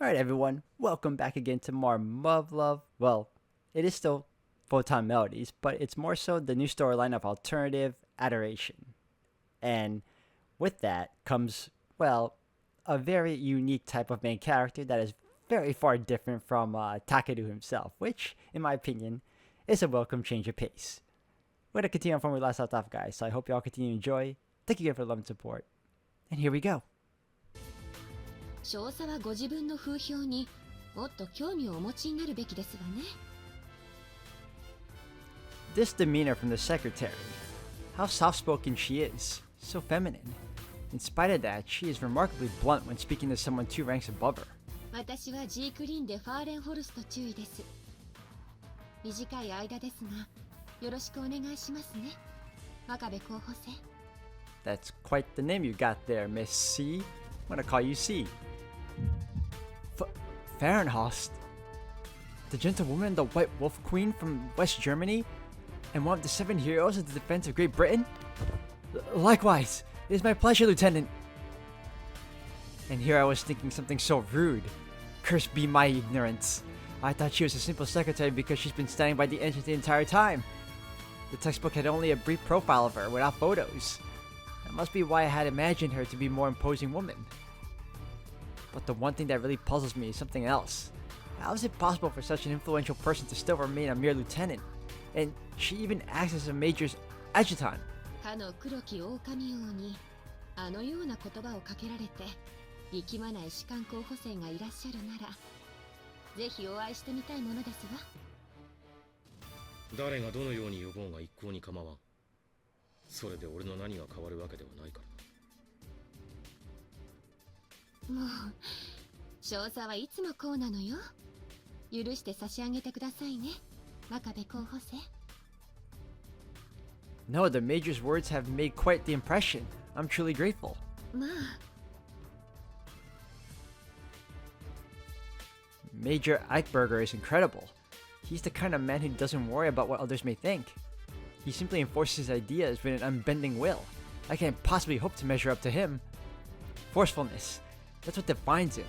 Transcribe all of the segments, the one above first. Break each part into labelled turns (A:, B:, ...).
A: Alright everyone, welcome back again to more Love. Well, it is still Photon Melodies, but it's more so the new storyline of alternative adoration. And with that comes, well, a very unique type of main character that is very far different from Takeru himself, which, in my opinion, is a welcome change of pace. We're going to continue on from where we last left off, guys, so I hope you all continue to enjoy. Thank you again for the love and support. And here we go.
B: 少佐はご自分の風評にもっと興味をお持ちになるべきですわね。
A: This demeanor from the secretary. How soft-spoken she is. So feminine. In spite of that, she is remarkably blunt when speaking to someone 2 ranks above her.
B: 私は G クリーンでファーレンホルスト注意です。短い間ですが、よろしくお願いしますね。真壁候補生。
A: That's quite the name you got there, Miss C. I'm gonna call you C. Fahrenhorst? The gentlewoman, the White Wolf Queen from West Germany? And one of the 7 heroes of the defense of Great Britain? Likewise, it is my pleasure, Lieutenant. And here I was thinking something so rude. Cursed be my ignorance. I thought she was a simple secretary because she's been standing by the entrance the entire time. The textbook had only a brief profile of her, without photos. That must be why I had imagined her to be a more imposing woman. But the one thing that really puzzles me is something else. How is it possible for such an influential person to still remain a mere lieutenant? And she even acts as a major's adjutant.
B: かの黒き狼王にあのような言葉をかけられて力まない士官候補生がいらっしゃるならぜひお会いしてみたいものですわ。
C: 誰がどのように呼ぼうが一向に構わん。それで俺の何が変わるわけではないから。
B: もう少佐はいつもこうなのよ。許して差し上げてくださいね、真壁候補生。
A: No, the Major's words have made quite the impression. I'm truly grateful.
B: まあ
A: Major Eichberger is incredible. He's the kind of man who doesn't worry about what others may think. He simply enforces his ideas with an unbending will. I can't possibly hope to measure up to him. Forcefulness, that's what defines him.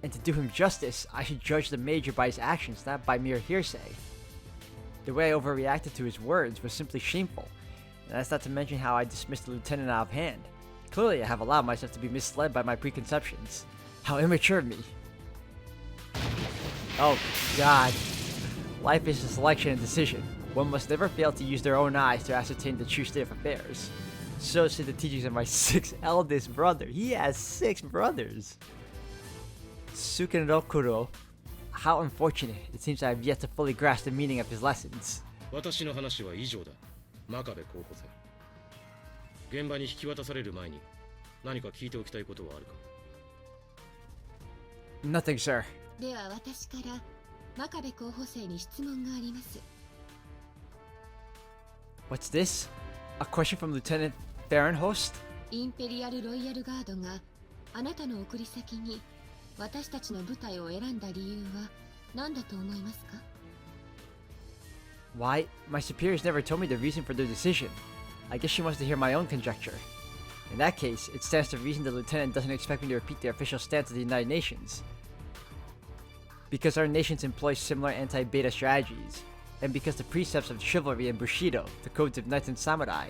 A: And to do him justice, I should judge the Major by his actions, not by mere hearsay. The way I overreacted to his words was simply shameful, and that's not to mention how I dismissed the lieutenant out of hand. Clearly I have allowed myself to be misled by my preconceptions. How immature of me. Oh god. Life is a selection and decision. One must never fail to use their own eyes to ascertain the true state of affairs. So say the teachings of my 6th eldest brother. He has 6 brothers. Sukenrokuro. How unfortunate. It seems I have yet to fully grasp the meaning of his lessons.
C: 私の話は以上だ。真壁候補生。現場に引き渡される前に何か聞いておきたいことはあるか。
A: Nothing, sir.
B: では私から真壁候補生に質問があります。
A: What's this? A question from Lieutenant Fahrenhorst?
B: インペリアル・ロイヤル・ガードがあなたの送り先に私たちの部隊を選んだ理由は何だと思いますか？
A: Why? My superiors never told me the reason for their decision. I guess she wants to hear my own conjecture. In that case, it stands to reason the lieutenant doesn't expect me to repeat the official stance of the United Nations. Because our nations employ similar anti-beta strategies, and because the precepts of chivalry and Bushido, the codes of knights and samurai,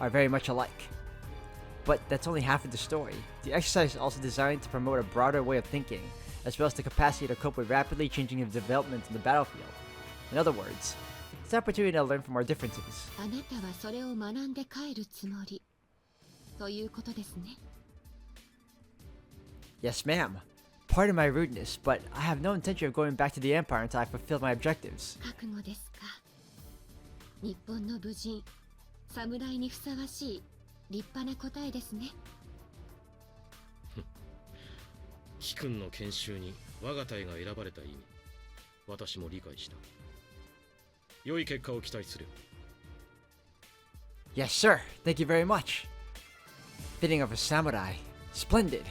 A: are very much alike. But that's only half of the story. The exercise is also designed to promote a broader way of thinking, as well as the capacity to cope with rapidly changing developments in the battlefield. In other words, it's an opportunity to learn from our differences.
B: あなたはそれを学んで帰るつもりということですね。
A: Yes, ma'am. Pardon my rudeness, but I have no intention of going back to the Empire until I fulfill my objectives.
B: 覚悟ですか。日本の武人、侍にふさわしい立派な答えですね。
C: 貴君の研修に我が隊が選ばれた意味、私も理解した。良い結果を期待する。
A: Yes, sir. Thank you very much. Fitting of a samurai. Splendid.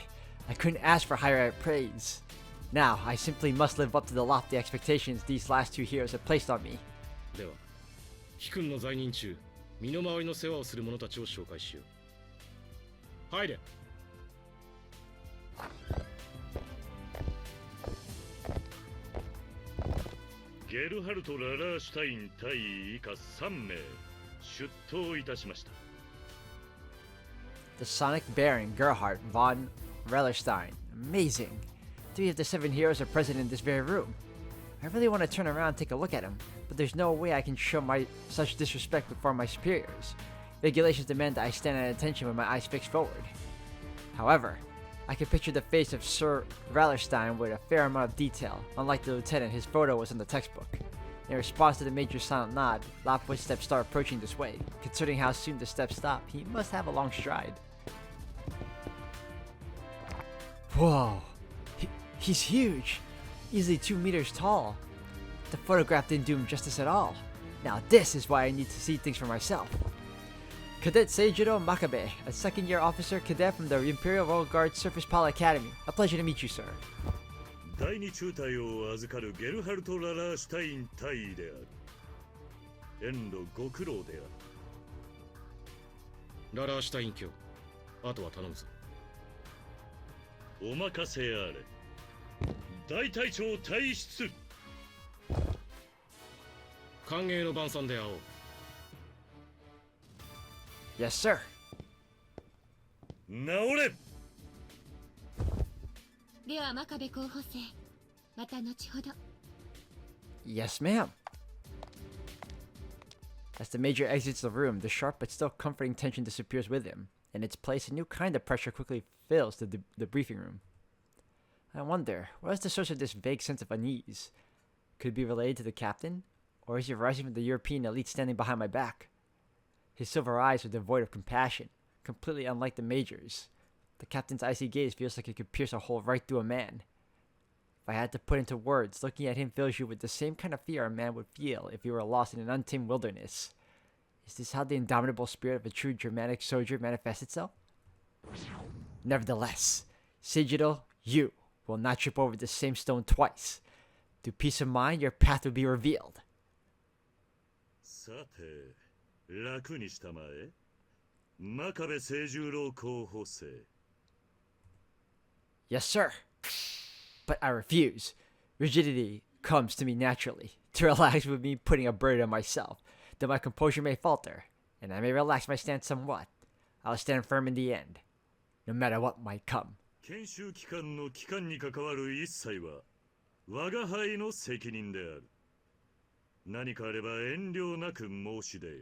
A: I couldn't ask for higher praise. Now, I simply must live up to the lofty expectations these last 2 heroes have placed on me.
C: では、貴君の在任中、身の回りの世話をする者たちを紹介しよう。入れ。
D: ゲルハルト・ララーシュタイン対以下3名出頭いたしました。
A: The Sonic Baron Gerhard von Rellerstein. Amazing. 3 of the 7 heroes are present in this very room. I really want to turn around and take a look at him, but there's no way I can show such disrespect before my superiors. Regulations demand that I stand at attention with my eyes fixed forward. However, I can picture the face of Sir Rallerstein with a fair amount of detail. Unlike the lieutenant, his photo was in the textbook. In response to the major's silent nod, loud footsteps start approaching this way. Considering how soon the steps stop, he must have a long stride. Whoa, he's huge, easily 2 meters tall. The photograph didn't do him justice at all. Now this is why I need to see things for myself. Cadet Seijiro Makabe, a second-year officer cadet from the Imperial Royal Guard Surface Pilot Academy. A pleasure to meet you, sir.
D: 第2中隊を預かるゲルハルト・ララーシュタイン隊である。遠路ご苦労である。
C: ララーシュタイン卿、あとは頼むぞ。
D: お任せあれ。大隊長退出。
C: 歓迎の晩餐で会おう。
A: Yes, sir.
D: 直れ。
B: では真壁候補生、また後ほど。
A: Yes, ma'am. As the major exits the room, the sharp but still comforting tension disappears with him. In its place, a new kind of pressure quickly fills the briefing room. I wonder, what is the source of this vague sense of unease? Could it be related to the captain? Or is it arising from the European elite standing behind my back? His silver eyes are devoid of compassion, completely unlike the major's. The captain's icy gaze feels like it could pierce a hole right through a man. If I had to put into words, looking at him fills you with the same kind of fear a man would feel if he were lost in an untamed wilderness. Is this how the indomitable spirit of a true Germanic soldier manifests itself? Nevertheless, Seijiro, you will not trip over the same stone twice. Through peace of mind, your path will be revealed.
D: さて、楽にしたまえ。真壁清十郎候補生。
A: Yes, sir. But I refuse. Rigidity comes to me naturally. To relax would mean putting a burden on myself. Then my composure may falter, and I may relax my stance somewhat. I'll stand firm in the end, no matter what might come.
D: 研修機関の機関に関わる一切は我が輩の責任である。何かあれば遠慮なく申し出よ。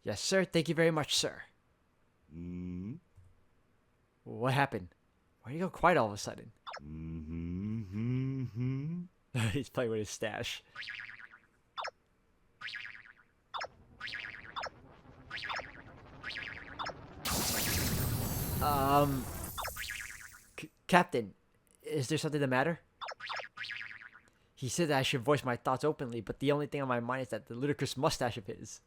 A: Yes, sir. Thank you very much, sir. What happened? Why did you go quiet all of a sudden? He's playing with his stash. Captain, is there something the matter? He said that I should voice my thoughts openly, but the only thing on my mind is that the ludicrous mustache of his.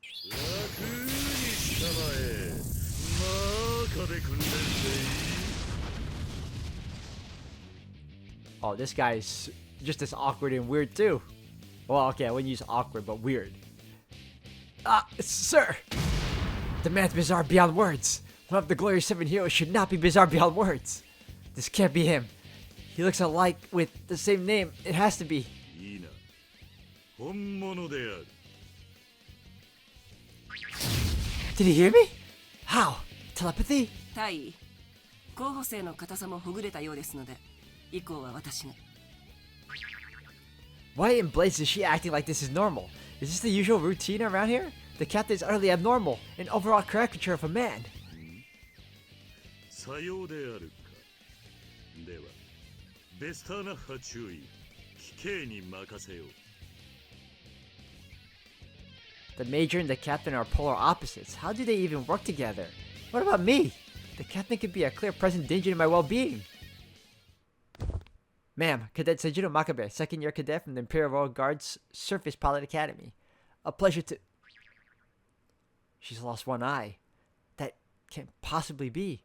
A: Oh, this guy's just as awkward and weird too. Well, okay, I wouldn't use awkward, but weird. Sir! The man's bizarre beyond words. One of the glorious 7 heroes should not be bizarre beyond words. This can't be him. He looks alike with the same name. It has to be.
D: いいな。本物である。
A: Did he hear me? How? Telepathy?
E: 大尉、候補生の硬さもほぐれたようですので、以降は私が。
A: Why in blazes is she acting like this is normal? Is this the usual routine around here? The captain is utterly abnormal, an overall caricature of a man.
D: さようであるか。では、ベスターナッハ注意、奇形に任せよう。
A: The major and the captain are polar opposites. How do they even work together? What about me? The captain could be a clear present danger to my well-being. Ma'am, Cadet Seijiro Makabe, second-year cadet from the Imperial Royal Guard's Surface Pilot Academy. A pleasure to... She's lost one eye. That can't possibly be.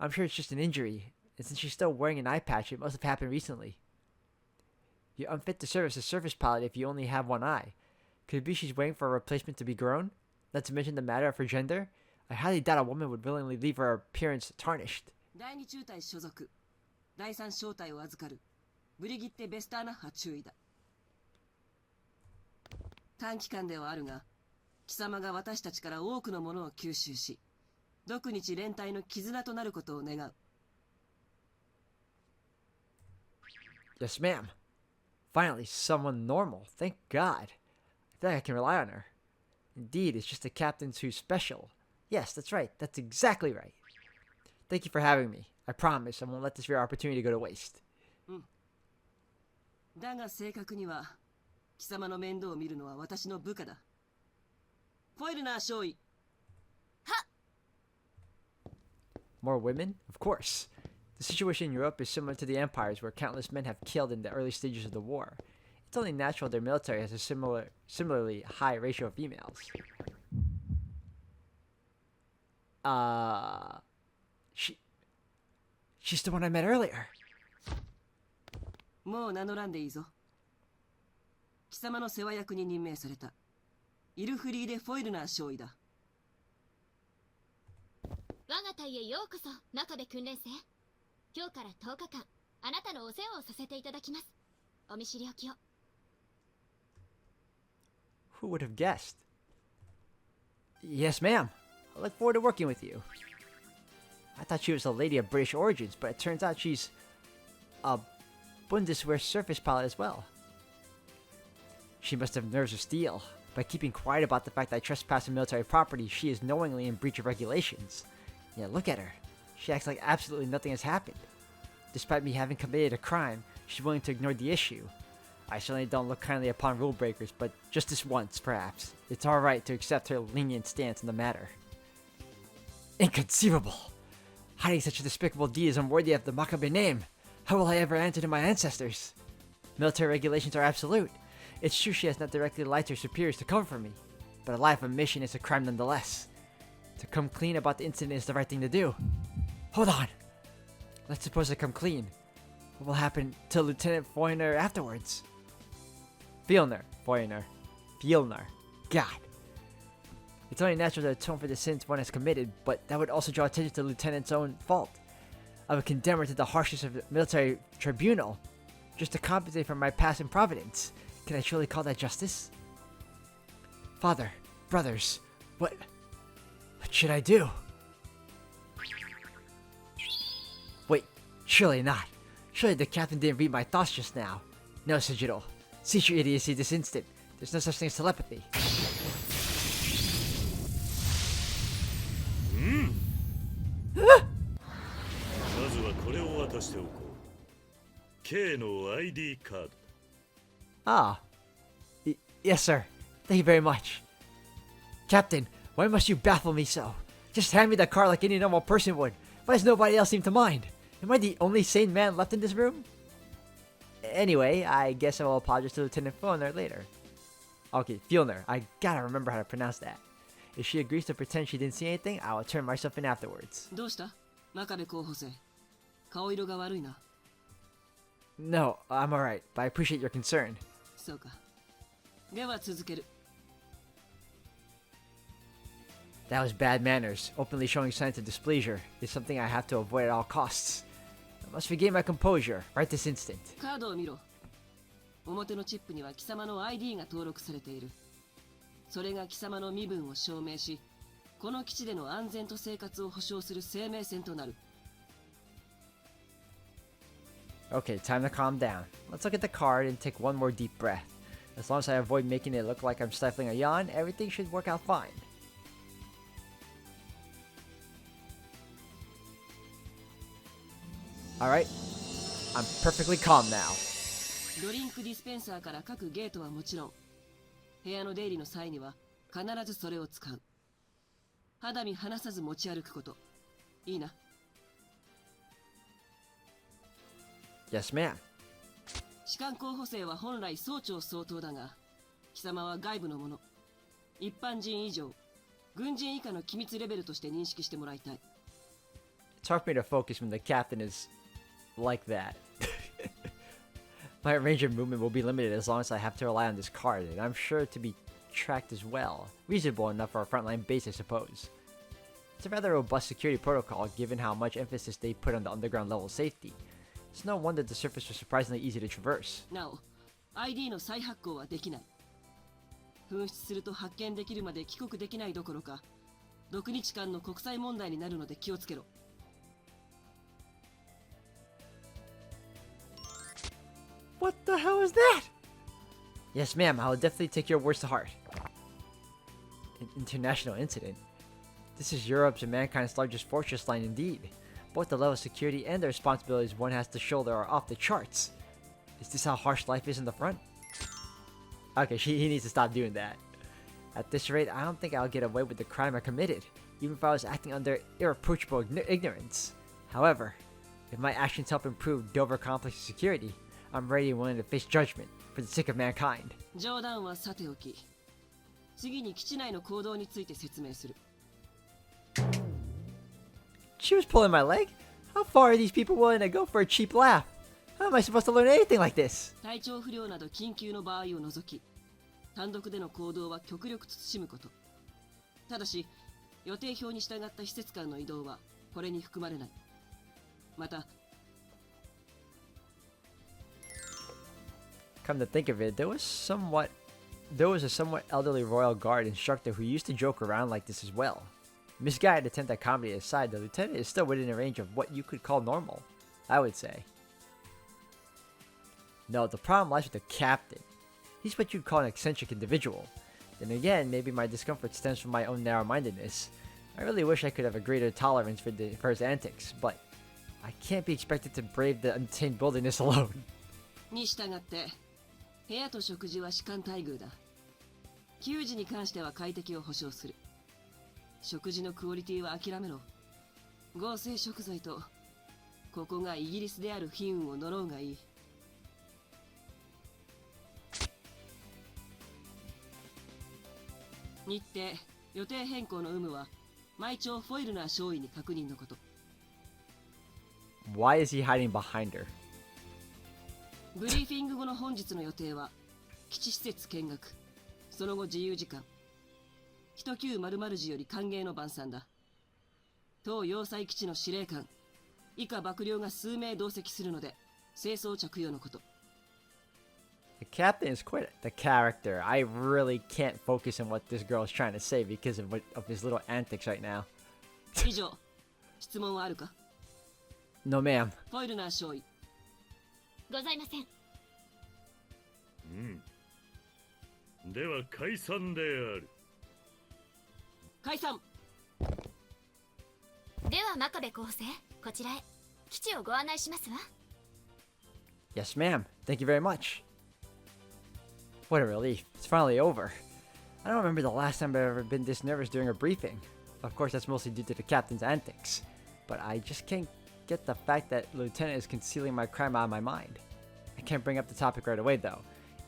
A: I'm sure it's just an injury, and since she's still wearing an eye patch, it must have happened recently. You're unfit to serve as a surface pilot if you only have one eye. Could it be she's waiting for a replacement to be grown? Not to mention the matter of her gender? I highly doubt a woman would willingly leave her appearance tarnished.
E: 第2中隊所属、第3小隊を預かるブリギッテ・ベスターナッハ注意だ。短期間ではあるが、貴様が私たちから多くのものを吸収し、独日連帯の絆となることを願う。
A: Yes, ma'am. Finally, someone normal. Thank God. I feel like I can rely on her. Indeed, it's just the captains who's special. Yes, that's right. That's exactly right. Thank you for having me. I promise I won't let this rare opportunity go to waste.
E: だが正確には、貴様の面倒を見るのは私の部下だ。フォイルナー少尉。
A: More women? Of course. The situation in Europe is similar to the empires where countless men have killed in the early stages of the war. It's only natural their military has a similarly high ratio of females. She's the one I met earlier.
E: もう名乗らんでいいぞ。貴様の世話役に任命されたイルフリーデ・フォイルナー少尉だ。
B: 我が隊へようこそ、真壁訓練生。今日から10日間、あなたのお世話をさせていただきます。お見知りおきを。
A: Who would have guessed? Yes, ma'am. I look forward to working with you. I thought she was a lady of British origins, but it turns out she's a Bundeswehr surface pilot as well. She must have nerves of steel. By keeping quiet about the fact that I trespass on military property, she is knowingly in breach of regulations. Yeah, look at her. She acts like absolutely nothing has happened. Despite me having committed a crime, she's willing to ignore the issue. I certainly don't look kindly upon rule breakers, but just this once, perhaps, it's alright to accept her lenient stance on the matter. Inconceivable! Hiding such a despicable deed is unworthy of the Makabe name. How will I ever answer to my ancestors? Military regulations are absolute. It's true she has not directly lied to her superiors to come for me, but a life of mission is a crime nonetheless. To come clean about the incident is the right thing to do. Hold on! Let's suppose I come clean. What will happen to Lieutenant Foyner afterwards? Fielner. God. It's only natural to atone for the sins one has committed, but that would also draw attention to the Lieutenant's own fault. I would condemn her to the harshness of the military tribunal, just to compensate for my past improvidence. Can I truly call that justice? Father, brothers, what should I do? Wait, surely not. Surely the captain didn't read my thoughts just now. No, Sigil. Cease your idiocy this instant. There's no such thing as telepathy.
D: まずはこれを渡しておこう。K の ID カード。
A: Ah. Yes, sir. Thank you very much. Captain, why must you baffle me so? Just hand me the card like any normal person would. Why does nobody else seem to mind? Am I the only sane man left in this room? Anyway, I guess I will apologize to Lieutenant Fielner later. Okay, Fielner. I gotta remember how to pronounce that. If she agrees to pretend she didn't see anything, I will turn myself in afterwards.
E: どうした真壁候補生。顔色が悪いな。
A: No, I'm alright, but I appreciate your concern.
E: そうか。では続ける。
A: That was bad manners. Openly showing signs of displeasure is something I have to avoid at all costs. I must regain my composure right this instant.
E: カードを見ろ。表のチップには貴様の ID が登録されている。それが貴様の身分を証明し、この基地での安全と生活を保障する生命線となる。
A: Okay, time to calm down. Let's look at the card and take one more deep breath. As long as I avoid making it look like I'm stifling a yawn, everything should work out fine. Alright, I'm perfectly calm now.
E: ドリンクディスペンサーから各ゲートはもちろん、部屋の出入りの際には必ずそれを使う。肌身離さず持ち歩くこと。いいな。
A: Yes, ma'am.
E: 士官候補生は本来総長相当だが、貴様は外部の者、一般人以上、軍人以下の機密レベルとして認識してもらいたい。
A: It's hard for me to focus when the captain is like that. My range of movement will be limited as long as I have to rely on this card, and I'm sure to be tracked as well. Reasonable enough for a frontline base, I suppose. It's a rather robust security protocol given how much emphasis they put on the underground level safety. It's no wonder the surface was surprisingly easy to traverse.
E: なお ID の再発行はできない。紛失すると発見できるまで帰国できないどころか6日間の国際問題になるので気をつけろ。
A: What the hell is that? Yes, ma'am, I will definitely take your words to heart. An international incident? This is Europe's and mankind's largest fortress line indeed. Both the level of security and the responsibilities one has to shoulder are off the charts. Is this how harsh life is in the front? Okay, he needs to stop doing that. At this rate, I don't think I'll get away with the crime I committed, even if I was acting under irreproachable ignorance. However, if my actions help improve Dover Complex's security, I'm ready and willing to face judgment for the sake of mankind.
E: 冗談はさておき、次に基地内の行動について説明する。
A: She was pulling my leg? How far are these people willing to go for a cheap laugh? How am I supposed to learn anything like this?
E: 体調不良など緊急の場合を除き、単独での行動は極力慎むこと。ただし、予定表に従った施設間の移動はこれに含まれない。また、
A: Come to think of it, there was a somewhat elderly royal guard instructor who used to joke around like this as well. Misguided attempt at comedy aside, the lieutenant is still within the range of what you could call normal, I would say. No, the problem lies with the captain. He's what you'd call an eccentric individual. Then again, maybe my discomfort stems from my own narrow-mindedness. I really wish I could have a greater tolerance for his antics, but I can't be expected to brave the untamed wilderness alone.
E: に従って、部屋と食事は士官待遇だ。給仕に関しては快適を保証する。食事のクオリティは諦めろ。合成食材と、ここがイギリスである悲運を呪うがいい。日程、予定変更の有無は、毎朝フォイルナー少尉に確認のこと。
A: Why is he hiding behind her?
E: ブリーフィング後の本日の予定は、基地施設見学、その後自由時間。1900時より歓迎の晩餐だ。当要塞基地の司令官、以下幕僚が数名同席するので、清掃着用のこと。
A: The captain is quite the character. I really can't focus on what this girl is trying to say because of his little antics right now.
E: 以上、質問はあるか？
A: No, ma'am.
E: フォイルナー少尉。
B: ございません。
D: では解散である。
E: 解散。
B: では真壁候補生、こちらへ基地をご案内しますわ。
A: Yes, ma'am. Thank you very much. What a relief. It's finally over. I don't remember the last time I've ever been this nervous during a briefing. Of course, that's mostly due to the captain's antics. But I just can't get the fact that Lieutenant is concealing my crime out of my mind. I can't bring up the topic right away, though.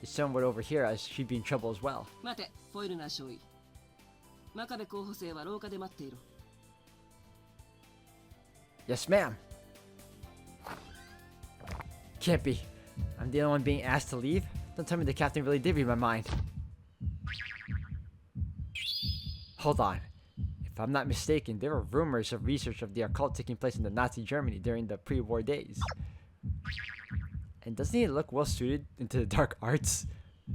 A: If someone would overhear us, she'd be in trouble as well.
E: 待て、フォイルナー少尉。真壁候補生は廊下で待っていろ。
A: Yes, ma'am. Can't be. I'm the only one being asked to leave? Don't tell me the captain really did read my mind. Hold on. If I'm not mistaken, there were rumors of research of the occult taking place in the Nazi Germany during the pre-war days. And doesn't he look well suited into the dark arts?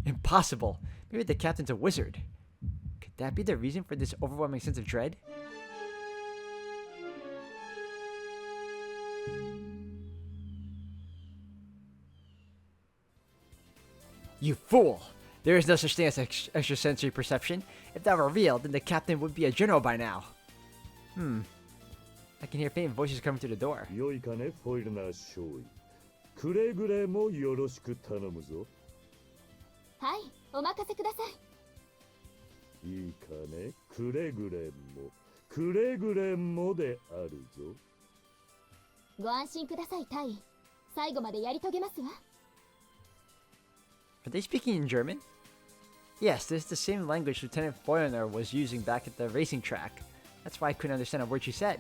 A: Impossible. Maybe the captain's a wizard. Could that be the reason for this overwhelming sense of dread? You fool! There is no such thing as extrasensory perception. If that were real, then the captain would be a general by now. I can hear faint voices coming through the door.
D: 良いかね、フォイルナー少尉。くれぐれもよろしく頼むぞ。
B: はい、お任せください。
D: いいかね、くれぐれも、くれぐれもであるぞ。
B: ご安心ください、大尉。最後までやり遂げますわ。
A: Are they speaking in German? Yes, this is the same language Lieutenant Feuerner was using back at the racing track. That's why I couldn't understand a word she said.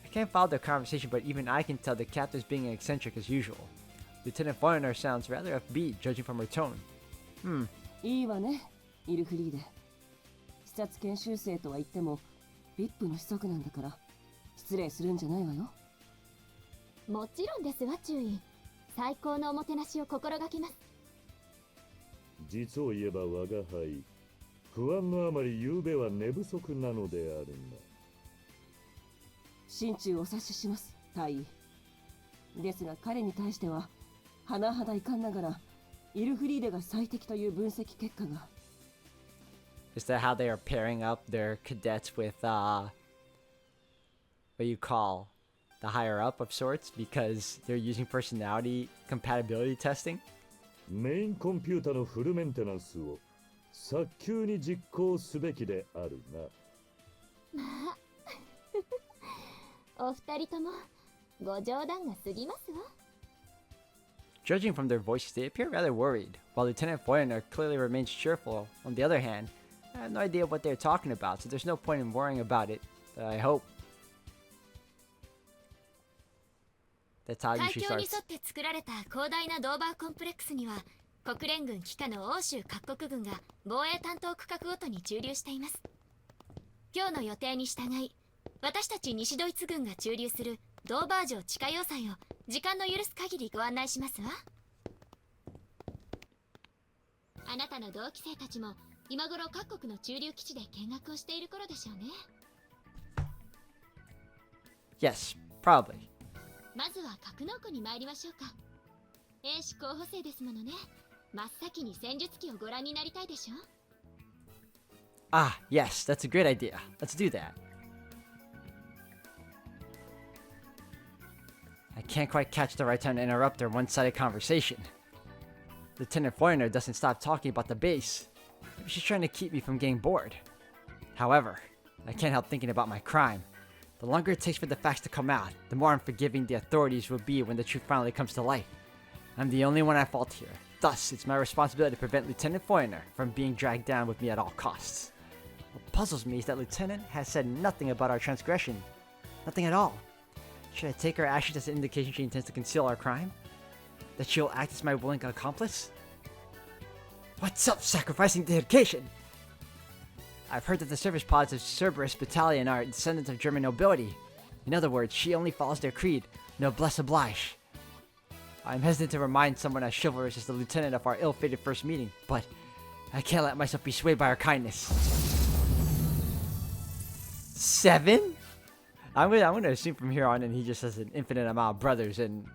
A: I can't follow the conversation, but even I can tell the captain's being eccentric as usual. Lieutenant Feuerner sounds rather upbeat, judging from her tone.
E: いいわね、イルフリーデ。視察研修生とは言っても、VIP の子息なんだから、失礼するんじゃないわよ。
B: もちろんですわ、注意。最高のおもてなしを心がけます。
D: 実を言えば我が輩、不安のあまり昨べは寝不足なのであるが。
E: 心中お察しします、大尉。ですが彼に対しては甚だ遺憾ながらイルフリーデが最適という分析結果が。
A: Is that how they are pairing up their cadets with what you call the higher up of sorts, because they're using personality compatibility testing?
D: メインコンピュータのフルメンテナンスを早急に実行すべきであるな。
B: まあお二人ともご冗談が過ぎますわ。
A: Judging from their voices, they appear rather worried, while Lieutenant Foyner clearly remains cheerful. On the other hand, I have no idea what they're talking about, so there's no point in worrying about it. But I hope. That's how
B: 海
A: usually
B: 峡に沿
A: starts.
B: って作られた広大なドーバーコンプレックスには国連軍旗下の欧州各国軍が防衛担当区画ごとに駐留しています。今日の予定に従い、私たち西ドイツ軍が駐留するドーバー城地下要塞を時間の許す限りご案内しますわ。あなたの同期生たちも今頃各国の駐留基地で見学をしている頃でしょうね。
A: Yes, probably.
B: まずは格納庫に参りましょうか。兵士候補生ですものね。真っ先に戦術機をご覧になりたいでしょ。
A: Ah, yes, that's a great idea. Let's do that. I can't quite catch the right time to interrupt their one-sided conversation. Lieutenant Foyner doesn't stop talking about the base. Maybe she's trying to keep me from getting bored. However, I can't help thinking about my crime. The longer it takes for the facts to come out, the more unforgiving the authorities will be when the truth finally comes to light. I'm the only one at fault here. Thus, it's my responsibility to prevent Lieutenant Foyner from being dragged down with me at all costs. What puzzles me is that Lieutenant has said nothing about our transgression. Nothing at all. Should I take her actions as an indication she intends to conceal our crime? That she'll act as my willing accomplice? What self-sacrificing dedication! I've heard that the service pods of Cerberus Battalion are descendants of German nobility. In other words, she only follows their creed, noblesse oblige. I'm hesitant to remind someone as chivalrous as the lieutenant of our ill-fated first meeting, but I can't let myself be swayed by her kindness. 7? I'm gonna assume from here on in he just has an infinite amount of brothers and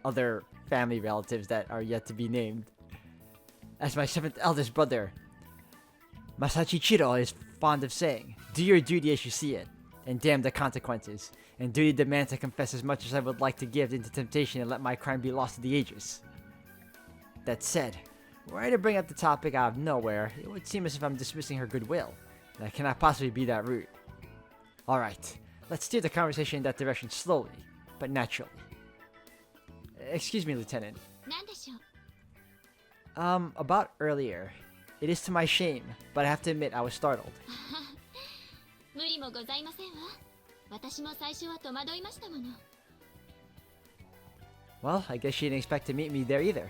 A: other family relatives that are yet to be named. As my 7th eldest brother, Masachi Chiro is fond of saying, do your duty as you see it, and damn the consequences, and duty demands I confess as much as I would like to give into temptation and let my crime be lost to the ages. That said, were I to bring up the topic out of nowhere, it would seem as if I'm dismissing her goodwill, and I cannot possibly be that rude. Alright, let's steer the conversation in that direction slowly, but naturally. Excuse me, Lieutenant.
B: 何でしょう。
A: About earlier. It is to my shame, but I have to admit I was startled.
B: 無理もございませんわ。私も最初は戸惑いましたもの。
A: Well, I guess she didn't expect to meet me there either.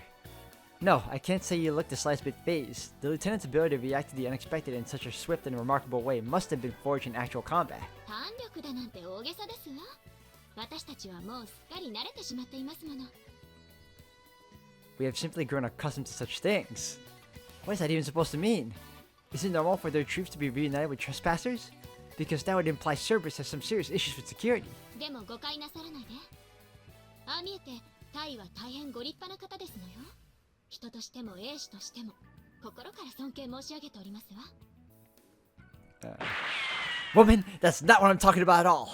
A: No, I can't say you looked the slightest bit phased. The lieutenant's ability to react to the unexpected in such a swift and remarkable way must have been forged in actual combat.
B: 胆力だなんて大げさですわ。私たちはもうすっかり慣れてしまっていますもの。
A: We have simply grown accustomed to such things. What is that even supposed to mean? Is it normal for their troops to be reunited with trespassers? Because that would imply Cerberus has some serious issues with security.
B: でも誤解なさらないで。ああ見えて、タイは大変ご立派な方ですのよ。人としても英士としても、心から尊敬申し上げておりますわ。
A: Woman, that's not what I'm talking about at all.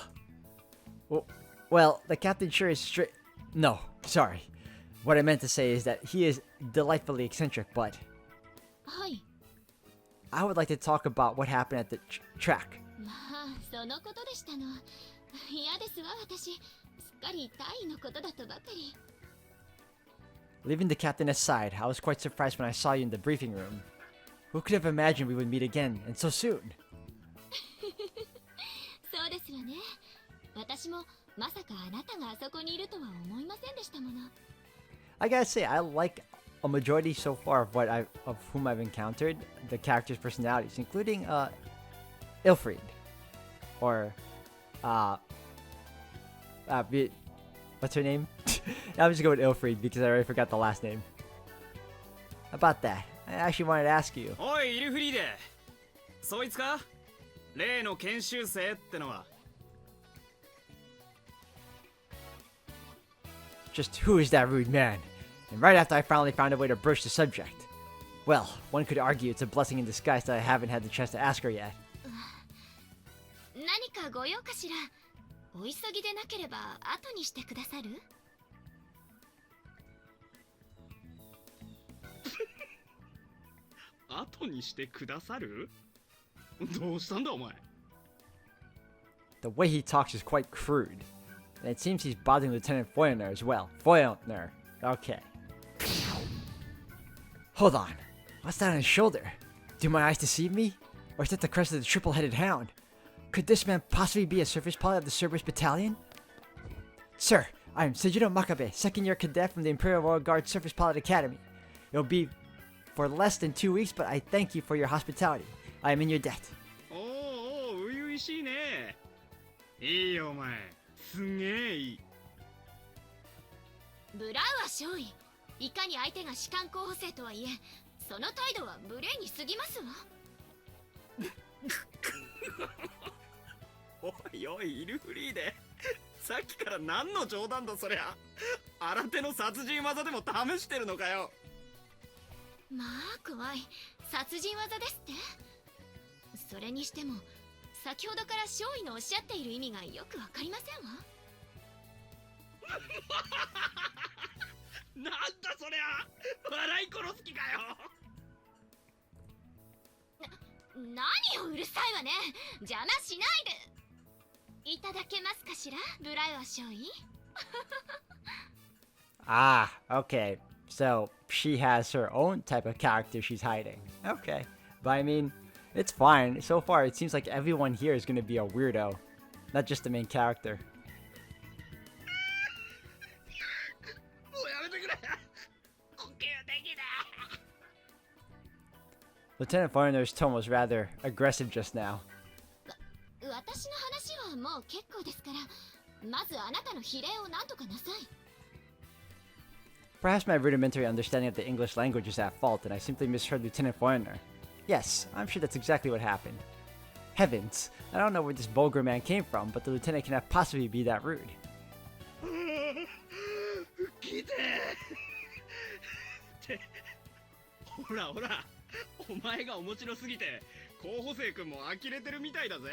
A: Well, the captain sure is straight. No, sorry. What I meant to say is that he is delightfully eccentric, but
B: はい。
A: I would like to talk about what happened at the track.
B: まあ、そのことでしたの。嫌ですわ、私。すっかりタイのことだとばかり。
A: Leaving the captain aside, I was quite surprised when I saw you in the briefing room. Who could have imagined we would meet again, and so soon?
B: そうですわね。私もまさかあなたがあそこにいるとは思いませんでしたもの。
A: I gotta say, I like a majority so far of whom I've encountered, the characters' personalities, including Ilfried, or what's her name? I'm just going Ilfried because I already forgot the last name. About that, I actually wanted to ask you.
F: おいイルフリーデ、そいつか？例の研修生ってのは。
A: Just who is that rude man? And right after I finally found a way to broach the subject. Well, one could argue it's a blessing in disguise that I haven't had the chance to ask her yet.
B: 何かご用かしら。お急ぎでなければ後にしてくださる？
F: 後にしてくださる？どうしたんだお前。
A: The way he talks is quite crude. And it seems he's bothering Lieutenant Foyner as well. Foyner. Okay. Hold on. What's that on his shoulder? Do my eyes deceive me? Or is that the crest of the triple-headed hound? Could this man possibly be a surface pilot of the Cerberus Battalion? Sir, I am Seijiro Makabe, second-year cadet from the Imperial Royal Guard Surface Pilot Academy. It'll be for less than 2 weeks, but I thank you for your hospitality. I am in your debt.
F: おお、初々しいね。いいよお前。すげえいい。
B: ブラウア少尉、いかに相手が士官候補生とはいえ、その態度は無礼に過ぎますわ。
F: おいおいイルフリーデ、さっきから何の冗談だそりゃ。新手の殺人技でも試してるのかよ。
B: まあ怖い、殺人技ですって。それにしても先ほどから少尉のおっしゃっている意味がよくわかりませんわ。
F: なんだそりゃ、笑い殺す気かよ。
B: 何をうるさいわね。邪魔しないでいただけますかしら、ブラウア少尉。
A: Ah, okay. So, she has her own type of character she's hiding. Okay. But I mean, it's fine. So far, it seems like everyone here is going to be a weirdo. Not just the main character.
F: もうやめてくれ。呼吸できない。
A: Lieutenant Foreigner's tone was rather aggressive just now.
B: 私の話はもう結構ですから、まずあなたの比例を何とかなさい。
A: Perhaps my rudimentary understanding of the English language is at fault and I simply misheard Lieutenant Foreigner. Yes, I'm sure that's exactly what happened. Heavens, I don't know where this vulgar man came from, but the lieutenant cannot possibly be that rude.
F: 来てってほらほら、お前が面白すぎて候補生君も呆れてるみたいだぜ。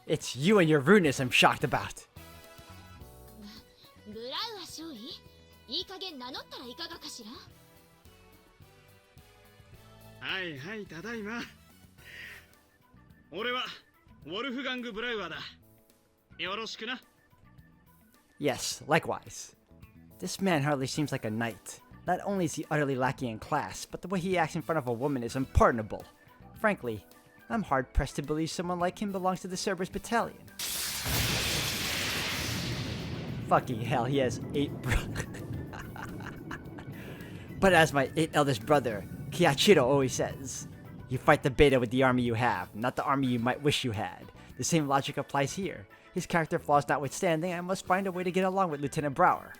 A: It's you and your rudeness I'm shocked about.
B: ブラウア少尉、いい加減名乗ったらいかがかしら。
F: はいはい、ただいま。俺はウォルフガング・ブラウアーだ。よろしくな。
A: Yes, likewise. This man hardly seems like a knight. Not only is he utterly lacking in class, but the way he acts in front of a woman is unpardonable. Frankly, I'm hard-pressed to believe someone like him belongs to the Cerberus Battalion. Fucking hell, he has 8 brothers. But as my 8th eldest brother, Kiyachiro, always says, you fight the beta with the army you have, not the army you might wish you had. The same logic applies here. His character flaws notwithstanding, I must find a way to get along with Lieutenant Brower.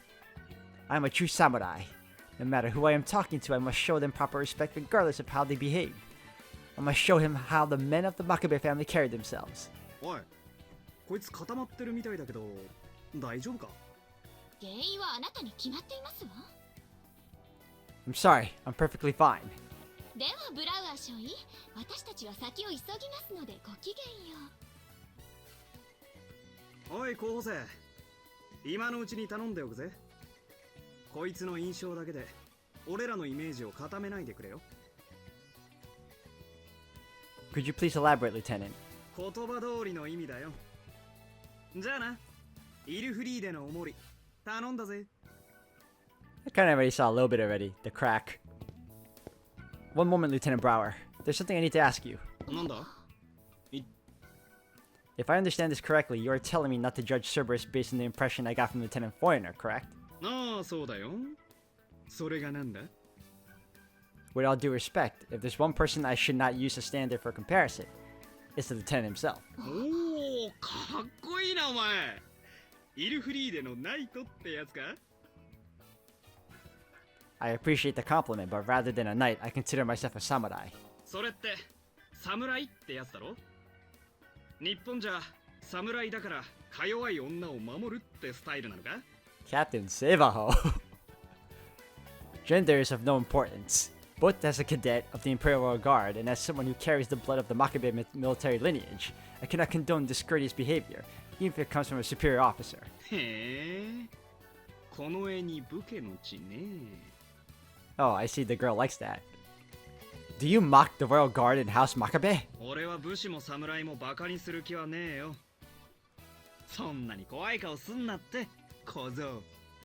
A: I am a true samurai. No matter who I am talking to, I must show them proper respect regardless of how they behave. I must show him how the men of the Makabe family carry themselves.
F: おい、こいつ固まってるみたいだけど大丈夫か？
B: 原因はあなたに決まっていますわ。
A: I'm sorry, I'm perfectly fine.
B: ではブラウア少尉、私たちは先を急ぎますのでごきげんよう。
F: おい候補生、今のうちに頼んでおくぜ。こいつの印象だけで俺らのイメージを固めないでくれよ。
A: Could you please elaborate, Lieutenant?
F: 言葉通りの意味だよ。じゃあな、イルフリーデのおもり頼んだぜ。
A: I kind of already saw a little bit already. The crack. One moment, Lieutenant Brower. There's something I need to ask you.
F: なんだ？
A: If I understand this correctly, you are telling me not to judge Cerberus based on the impression I got from Lieutenant Foreigner, correct?
F: ああ、そうだよ。それがなんだ？
A: With all due respect, if there's one person I should not use as standard for comparison, it's the lieutenant himself.
F: おお、かっこいいなお前。イルフリーレのナイトってやつか？
A: I appreciate the compliment, but rather than a knight, I consider myself a samurai.
F: それって侍ってやつだろ？日本じゃ侍だからか弱い女を守るってスタイルなのか？
A: Captain Savaho. Gender is of no importance. Both as a cadet of the Imperial Royal Guard and as someone who carries the blood of the Makabe military lineage, I cannot condone discourteous behavior, even if it comes from a superior officer.
F: へえ、この絵に武家の血ね。
A: Oh, I see the girl likes that. Do you mock the Royal Guard in House Makabe?
F: 俺は武士も侍もバカにする気はねえよ。そんなに怖い顔すんなって、小僧。